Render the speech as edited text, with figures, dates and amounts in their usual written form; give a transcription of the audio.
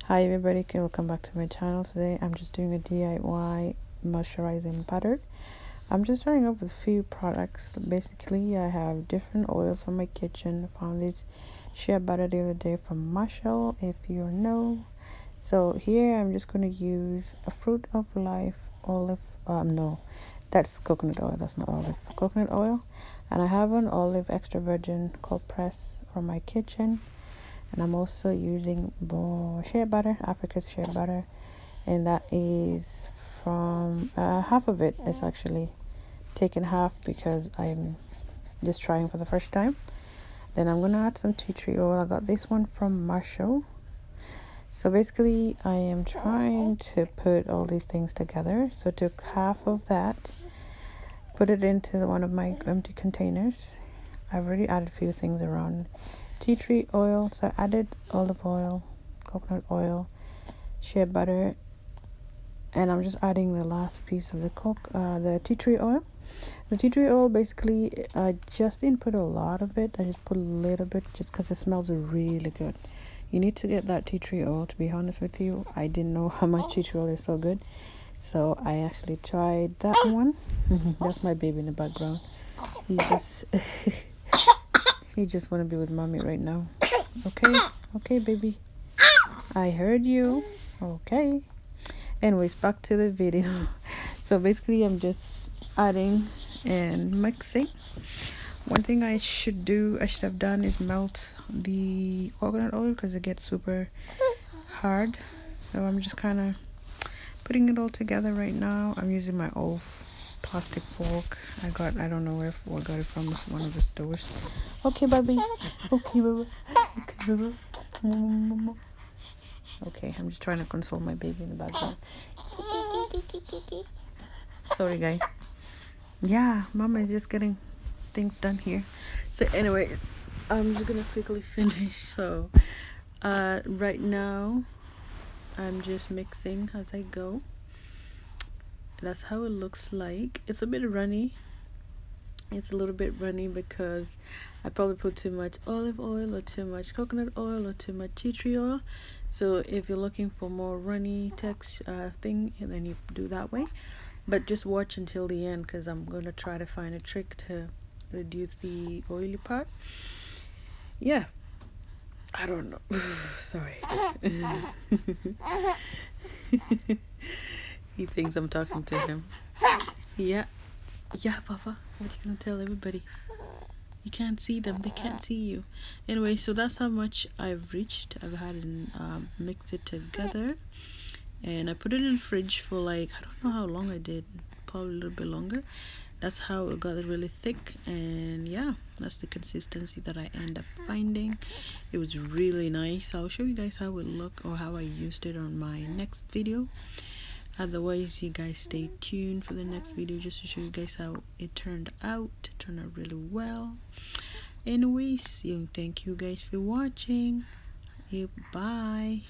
Hi everybody, welcome back to my channel. Today I'm just doing a DIY moisturizing powder. I'm just starting off with a few products. Basically, I have different oils from my kitchen. I found this shea butter the other day from Marshall, if you know. So here I'm just going to use a Fruit of Life olive, no, that's coconut oil, that's not olive, coconut oil. And I have an olive extra virgin cold press from my kitchen. And I'm also using shea butter, Africa's shea butter, and that is from half of it is actually taken half because I'm just trying for the first time. Then I'm gonna add some tea tree oil. I got this one from Marshall. So basically I am trying to put all these things together. So I took half of that, put it into one of my empty containers. I've already added a few things around. Tea tree oil, so I added olive oil, coconut oil, shea butter, and I'm just adding the last piece of the tea tree oil. The tea tree oil, basically I just didn't put a lot of it, I just put a little bit just because it smells really good. You need to get that tea tree oil, to be honest with you. I didn't know how much tea tree oil is so good, so I actually tried that one. That's my baby in the background. He just he just want to be with mommy right now. Okay, baby. I heard you. Okay. Anyways, back to the video. So basically, I'm just adding and mixing. One thing I should have done is melt the coconut oil because it gets super hard. So I'm just kind of putting it all together right now. I'm using my old plastic fork. I don't know where I got it from. It's one of the stores. Okay, baby. Okay, baby. Okay, baby. Okay, I'm just trying to console my baby in the background. Sorry, guys. Yeah, mama is just getting things done here. So anyways, I'm just gonna quickly finish. So right now I'm just mixing as I go. That's how it looks like. It's a bit runny. It's a little bit runny because I probably put too much olive oil or too much coconut oil or too much tea tree oil. So if you're looking for more runny thing, then you do that way. But just watch until the end because I'm going to try to find a trick to reduce the oily part. Yeah, I don't know. Sorry. He thinks I'm talking to him. Yeah, Papa, what you gonna tell everybody? You can't see them, they can't see you. Anyway, so that's how much I've reached. I've had mixed it together, and I put it in the fridge for like, I don't know how long I did, probably a little bit longer. That's how it got really thick, and yeah, that's the consistency that I end up finding. It was really nice. I'll show you guys how it looked or how I used it on my next video. Otherwise, you guys stay tuned for the next video just to show you guys how it turned out. It turned out really well. Anyways, thank you guys for watching. Bye.